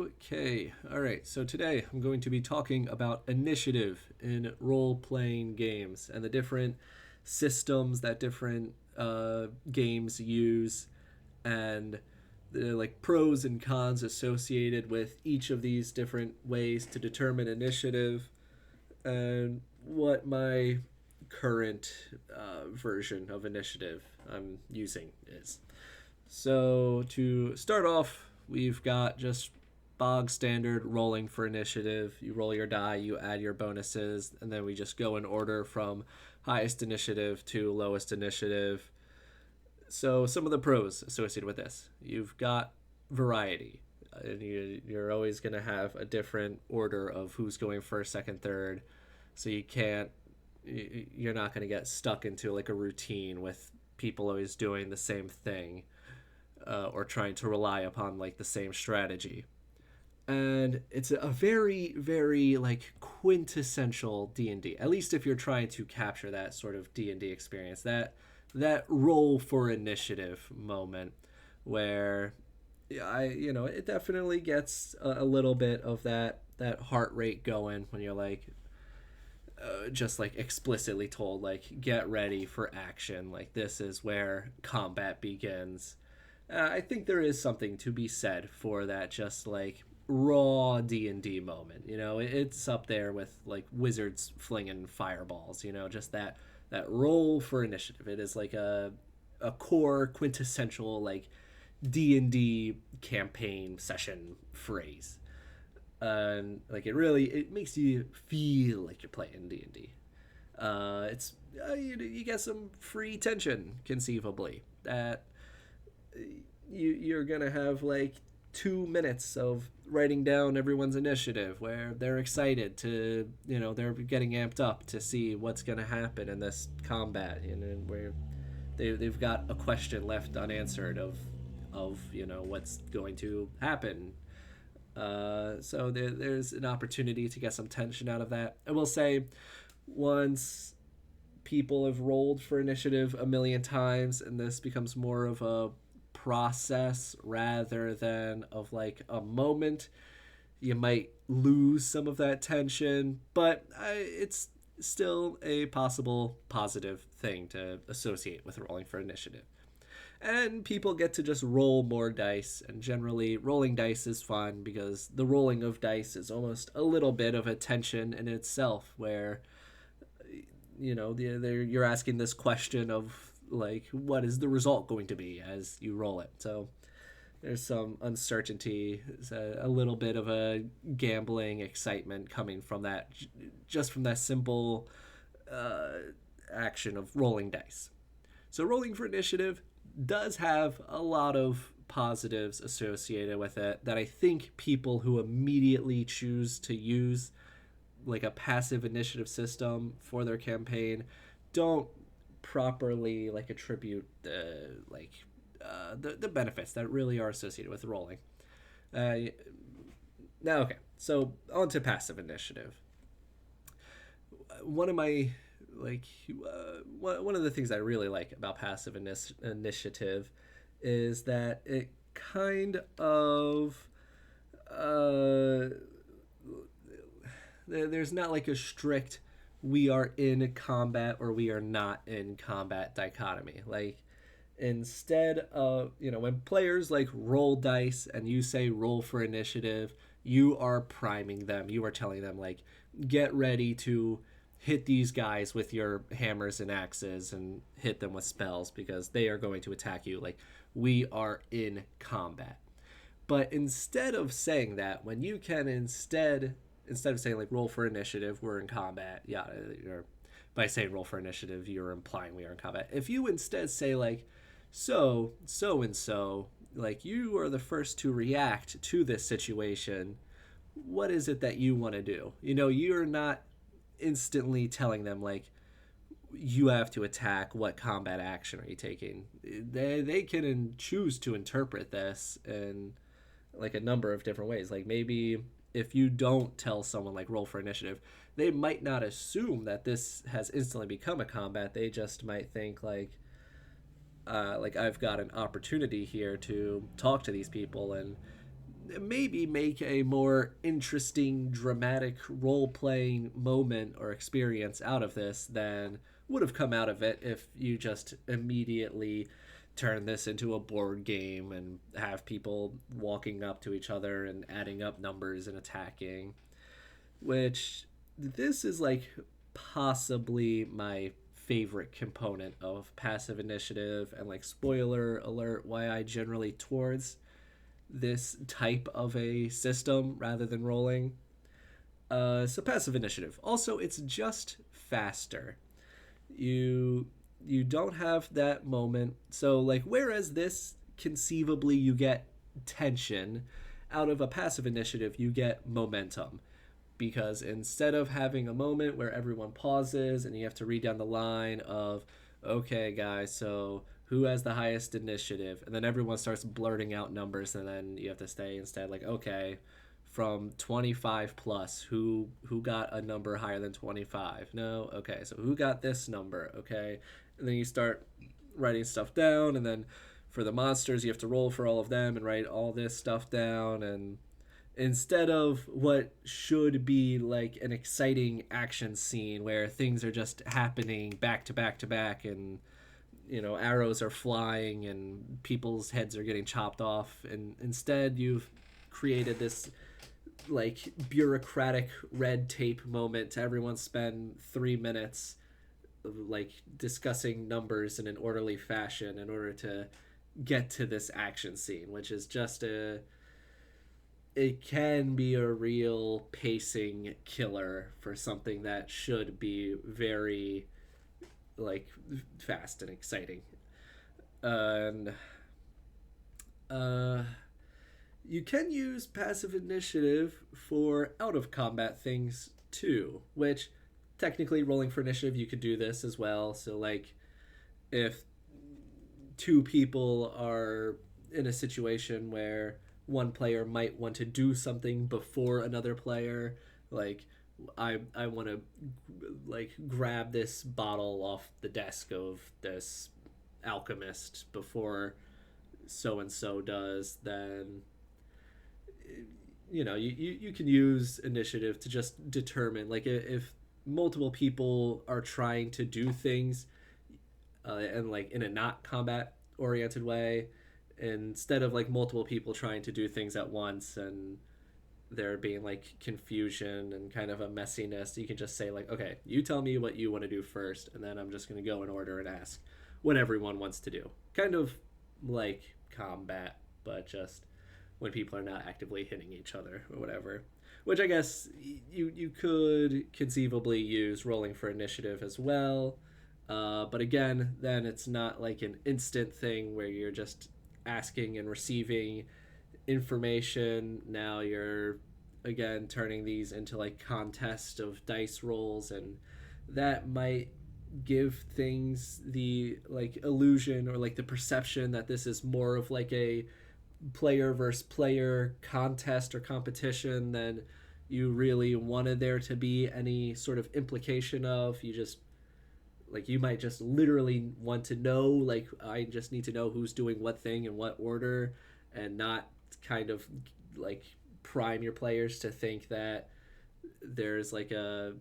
Okay, all right. So today I'm going to be talking about initiative in role playing games and the different systems that different games use and the like pros and cons associated with each of these different ways to determine initiative and what my current version of initiative I'm using is. So to start off, we've got just bog standard rolling for initiative. You roll your die, you add your bonuses, and then we just go in order from highest initiative to lowest initiative. So some of the pros associated with this, you've got variety. And you're always going to have a different order of who's going first, second, third. So you're not going to get stuck into like a routine with people always doing the same thing or trying to rely upon like the same strategy. And it's a very, very like quintessential D&D. At least if you're trying to capture that sort of D&D experience, that roll for initiative moment where it definitely gets a little bit of that heart rate going when you're like just like explicitly told like get ready for action, like this is where combat begins. I think there is something to be said for that, just like raw D&D moment. It's up there with like wizards flinging fireballs. Just that roll for initiative. It is like a core quintessential like D&D campaign session phrase. And like it makes you feel like you're playing D&D. It's you get some free tension conceivably that you're gonna have like 2 minutes of writing down everyone's initiative where they're excited to they're getting amped up to see what's gonna happen in this combat, where they've got a question left unanswered of what's going to happen. So there's an opportunity to get some tension out of that. I will say, once people have rolled for initiative a million times and this becomes more of a process rather than of like a moment, you might lose some of that tension, but it's still a possible positive thing to associate with rolling for initiative. And people get to just roll more dice, and generally rolling dice is fun because the rolling of dice is almost a little bit of a tension in itself, where you're asking this question of like what is the result going to be as you roll it. So there's some uncertainty. There's a little bit of a gambling excitement coming from that, just from that simple action of rolling dice. So rolling for initiative does have a lot of positives associated with it that I think people who immediately choose to use like a passive initiative system for their campaign don't properly like attribute the benefits that really are associated with rolling. Now, okay, so on to passive initiative. One of my like one of the things I really like about passive initiative is that it kind of there's not like a strict we are in combat or we are not in combat dichotomy. Like instead of when players like roll dice and you say roll for initiative, you are priming them, you are telling them like get ready to hit these guys with your hammers and axes and hit them with spells because they are going to attack you. Like we are in combat. But instead of saying that, when you can instead of saying like roll for initiative, we're in combat, yeah, or by saying roll for initiative, you're implying we are in combat. If you instead say like so and so, like you are the first to react to this situation, what is it that you want to do? You're not instantly telling them like you have to attack. What combat action are you taking? They can choose to interpret this in like a number of different ways. Like maybe if you don't tell someone like roll for initiative, they might not assume that this has instantly become a combat. They just might think like I've got an opportunity here to talk to these people and maybe make a more interesting, dramatic role playing moment or experience out of this than would have come out of it if you just immediately turn this into a board game and have people walking up to each other and adding up numbers and attacking. Which this is like possibly my favorite component of passive initiative, and like spoiler alert why I generally towards this type of a system rather than rolling. So passive initiative. Also, it's just faster. You you don't have that moment. So like whereas this conceivably you get tension out of a passive initiative, you get momentum because instead of having a moment where everyone pauses and you have to read down the line of okay guys, so who has the highest initiative, and then everyone starts blurting out numbers, and then you have to stay instead like okay, from 25 plus, who got a number higher than 25? No, okay, so who got this number? Okay, and then you start writing stuff down, and then for the monsters you have to roll for all of them and write all this stuff down. And instead of what should be like an exciting action scene where things are just happening back to back to back, and arrows are flying and people's heads are getting chopped off, and instead you've created this like bureaucratic red tape moment to everyone spend 3 minutes like discussing numbers in an orderly fashion in order to get to this action scene, which is just a it can be a real pacing killer for something that should be very like fast and exciting. And uh you can use passive initiative for out of combat things too, which technically rolling for initiative you could do this as well. So like if two people are in a situation where one player might want to do something before another player, like I want to like grab this bottle off the desk of this alchemist before so and so does, then you can use initiative to just determine like if multiple people are trying to do things and like in a not combat oriented way, instead of like multiple people trying to do things at once and there being like confusion and kind of a messiness, you can just say like okay, you tell me what you want to do first, and then I'm just going to go in order and ask what everyone wants to do, kind of like combat but just when people are not actively hitting each other or whatever. Which I guess you could conceivably use rolling for initiative as well. But again, then it's not like an instant thing where you're just asking and receiving information. Now you're again turning these into like contest of dice rolls, and that might give things the like illusion or like the perception that this is more of like a player versus player contest or competition than you really wanted there to be any sort of implication of. You just like you might just literally want to know like I just need to know who's doing what thing in what order, and not kind of like prime your players to think that there's like a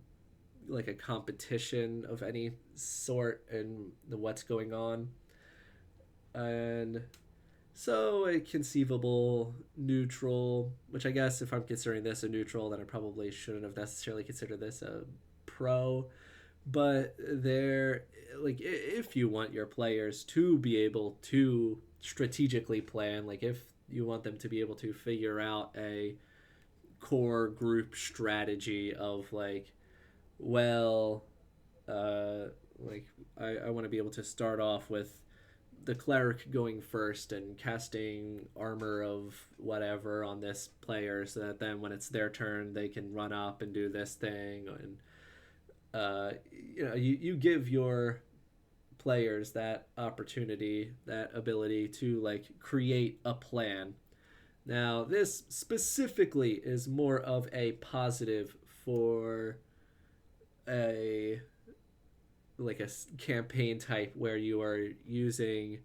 competition of any sort in the what's going on. And so a conceivable neutral, which I guess if I'm considering this a neutral, then I probably shouldn't have necessarily considered this a pro. But there, like if you want your players to be able to strategically plan, like if you want them to be able to figure out a core group strategy of like, well, like I want to be able to start off with the cleric going first and casting armor of whatever on this player so that then when it's their turn they can run up and do this thing. And you give your players that opportunity, that ability to like create a plan. Now this specifically is more of a positive for a like a campaign type where you are using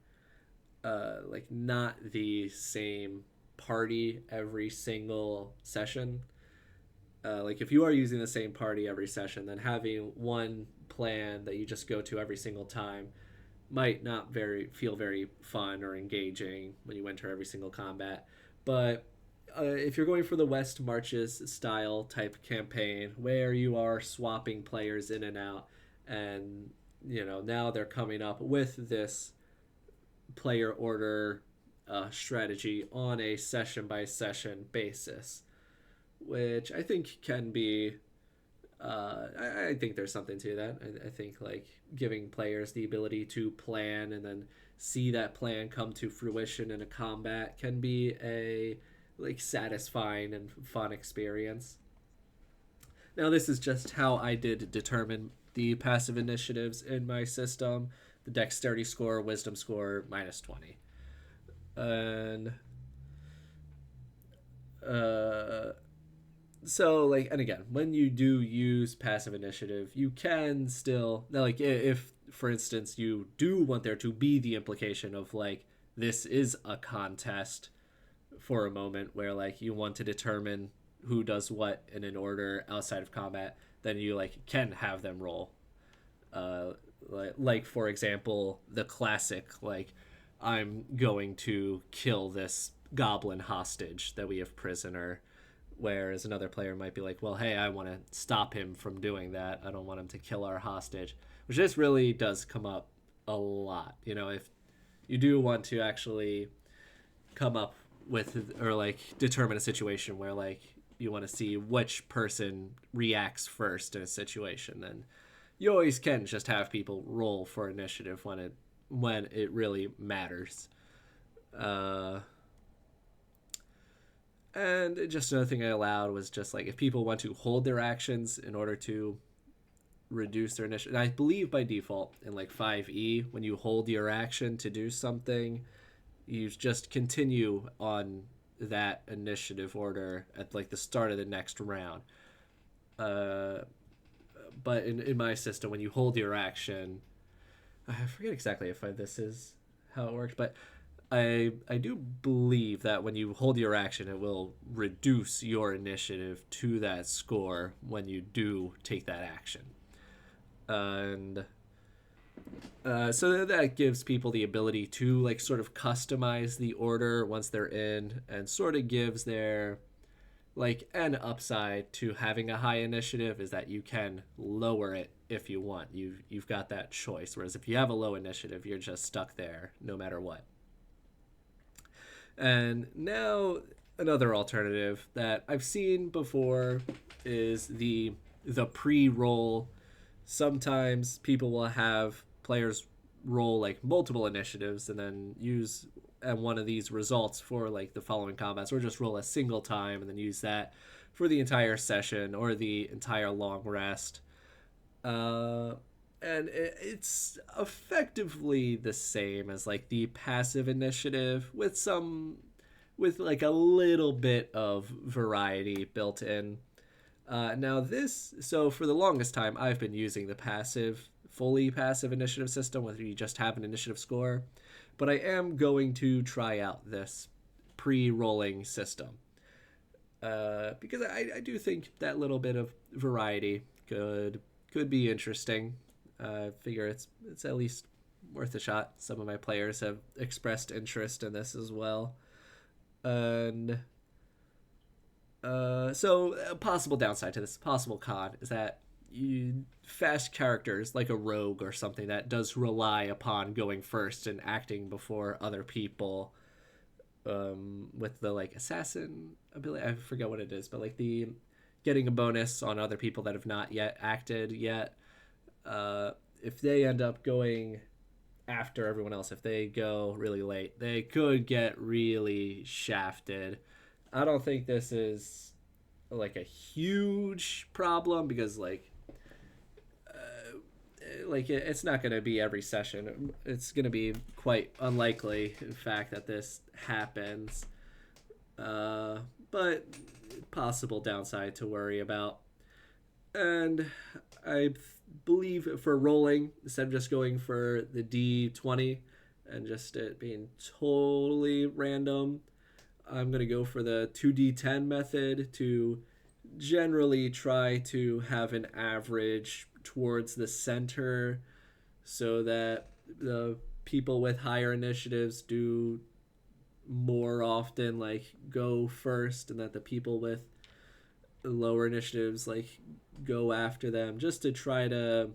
like not the same party every single session. Like if you are using the same party every session, then having one plan that you just go to every single time might not feel very fun or engaging when you enter every single combat. But if you're going for the West Marches style type campaign where you are swapping players in and out, and now they're coming up with this player order strategy on a session by session basis, which I think can be. I think there's something to that. I think like giving players the ability to plan and then see that plan come to fruition in a combat can be a like satisfying and fun experience. Now, this is just how I did determine the passive initiatives in my system. The dexterity score, wisdom score, -20. And uh, so like, and again, when you do use passive initiative, you can still now, like if for instance you do want there to be the implication of like this is a contest for a moment where like you want to determine who does what in an order outside of combat, then you like can have them roll. uh like for example, the classic like I'm going to kill this goblin hostage that we have prisoner, whereas another player might be like, well, hey, I want to stop him from doing that, I don't want him to kill our hostage. Which this really does come up a lot, if you do want to actually come up with or like determine a situation where like you want to see which person reacts first in a situation, then you always can just have people roll for initiative when it really matters. uh and just another thing I allowed was just like if people want to hold their actions in order to reduce their initiative. I believe by default in like 5e, when you hold your action to do something, you just continue on that initiative order at like the start of the next round. Uh, but in my system, when you hold your action, I forget exactly if this is how it works, but I do believe that when you hold your action, it will reduce your initiative to that score when you do take that action. And so that gives people the ability to like sort of customize the order once they're in, and sort of gives their like an upside to having a high initiative is that you can lower it if you want. You've got that choice, whereas if you have a low initiative, you're just stuck there no matter what. And now another alternative that I've seen before is the pre-roll. Sometimes people will have players roll like multiple initiatives and then use one of these results for like the following combats, or just roll a single time and then use that for the entire session or the entire long rest. And it's effectively the same as like the passive initiative with like a little bit of variety built in. Now so for the longest time, I've been using the fully passive initiative system, where you just have an initiative score. But I am going to try out this pre-rolling system. Because I do think that little bit of variety could be interesting. I figure it's at least worth a shot. Some of my players have expressed interest in this as well. And so a possible downside to this, possible con, is that fast characters like a rogue or something that does rely upon going first and acting before other people, with the like assassin ability, I forget what it is, but like the getting a bonus on other people that have not yet acted yet. If they end up going after everyone else, if they go really late, they could get really shafted. I don't think this is like a huge problem, because it's not going to be every session. It's going to be quite unlikely, in fact, that this happens. But possible downside to worry about. And I believe for rolling, instead of just going for the D20 and just it being totally random, I'm going to go for the 2d10 method to generally try to have an average towards the center so that the people with higher initiatives do more often like go first, and that the people with lower initiatives like go after them, just to try to,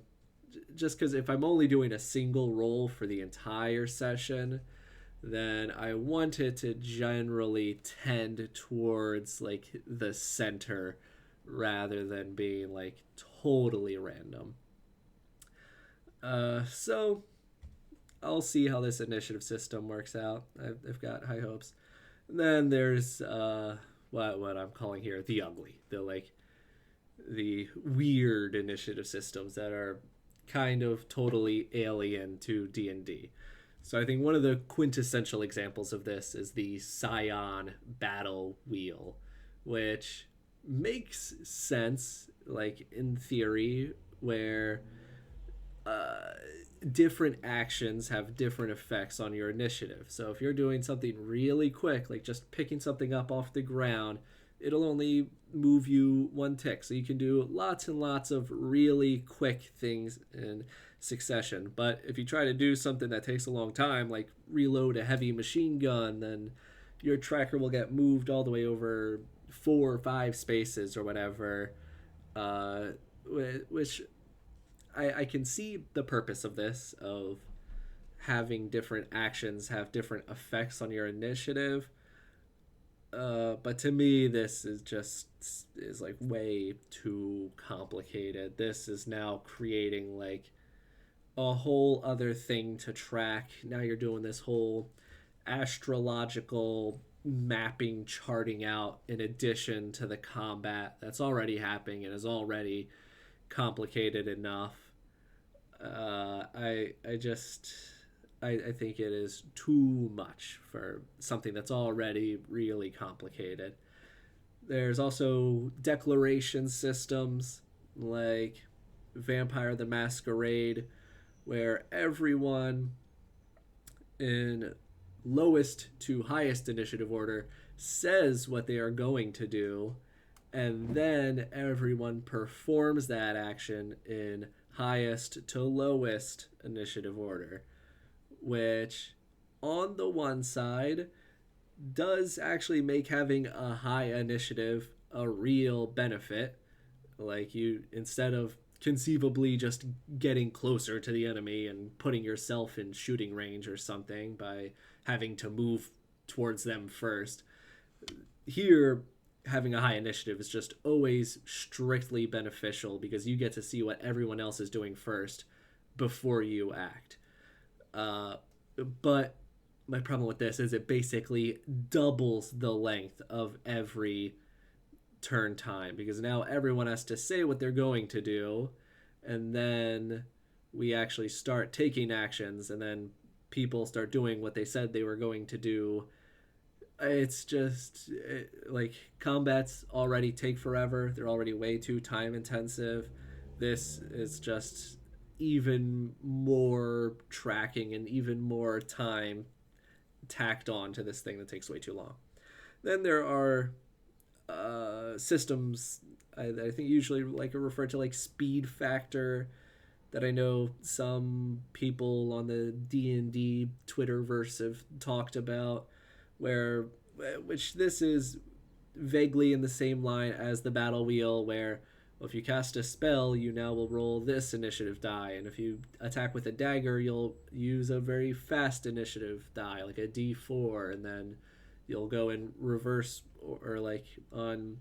just because if I'm only doing a single roll for the entire session, then I want it to generally tend towards like the center rather than being like totally random. So I'll see how this initiative system works out. I've got high hopes. And then there's what I'm calling here the ugly, the weird initiative systems that are kind of totally alien to D&D. So I think one of the quintessential examples of this is the Scion battle wheel, which makes sense, like in theory, where uh, different actions have different effects on your initiative. So if you're doing something really quick, like just picking something up off the ground, it'll only move you one tick. So you can do lots and lots of really quick things in succession. But if you try to do something that takes a long time, like reload a heavy machine gun, then your tracker will get moved all the way over 4 or 5 spaces or whatever, uh, which I can see the purpose of this, of having different actions have different effects on your initiative. But to me, this is like way too complicated. This is now creating like a whole other thing to track. Now you're doing this whole astrological mapping, charting out in addition to the combat that's already happening and is already complicated enough. I just I think it is too much for something that's already really complicated. There's also declaration systems like Vampire the Masquerade, where everyone in lowest to highest initiative order says what they are going to do, and then everyone performs that action in highest to lowest initiative order, which on the one side does actually make having a high initiative a real benefit. Like, you, instead of conceivably just getting closer to the enemy and putting yourself in shooting range or something by having to move towards them first, here having a high initiative is just always strictly beneficial because you get to see what everyone else is doing first before you act. But my problem with this is it basically doubles the length of every turn time, because now everyone has to say what they're going to do, and then we actually start taking actions, and then people start doing what they said they were going to do. It's just like combats already take forever. They're already way too time intensive. This is just even more tracking and even more time tacked on to this thing that takes way too long. Then there are systems I think usually like are referred to like speed factor, that I know some people on the D&D Twitterverse have talked about, where which this is vaguely in the same line as the battle wheel, where well, if you cast a spell, you now will roll this initiative die, and if you attack with a dagger, you'll use a very fast initiative die, like a D4, and then you'll go in reverse, or like on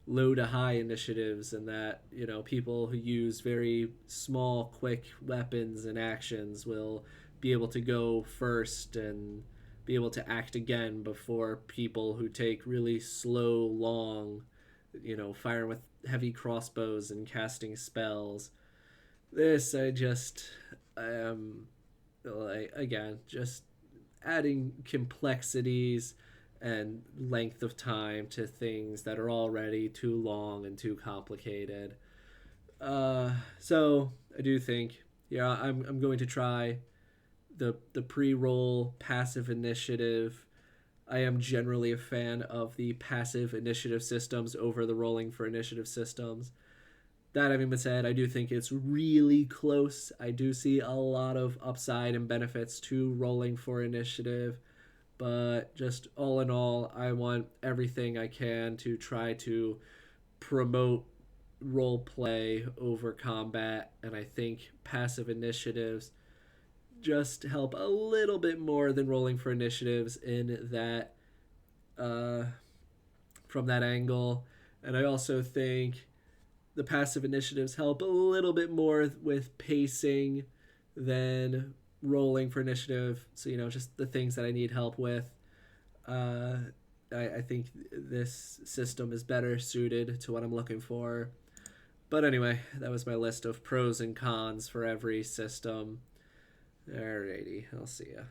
low to high initiatives, and that, you know, people who use very small quick weapons and actions will be able to go first and be able to act again before people who take really slow, long, you know, firing with heavy crossbows and casting spells. This like, again, just adding complexities and length of time to things that are already too long and too complicated. So I do think, yeah, I'm going to try the pre-roll passive initiative I am generally a fan of the passive initiative systems over the rolling for initiative systems. That having been said, I do think it's really close. I do see a lot of upside and benefits to rolling for initiative, but just all in all, I want everything I can to try to promote role play over combat, and I think passive initiatives just help a little bit more than rolling for initiatives in that uh, from that angle. And I also think the passive initiatives help a little bit more with pacing than rolling for initiative. So, just the things that I need help with. Uh, I think this system is better suited to what I'm looking for. But anyway, that was my list of pros and cons for every system. Alrighty, I'll see ya.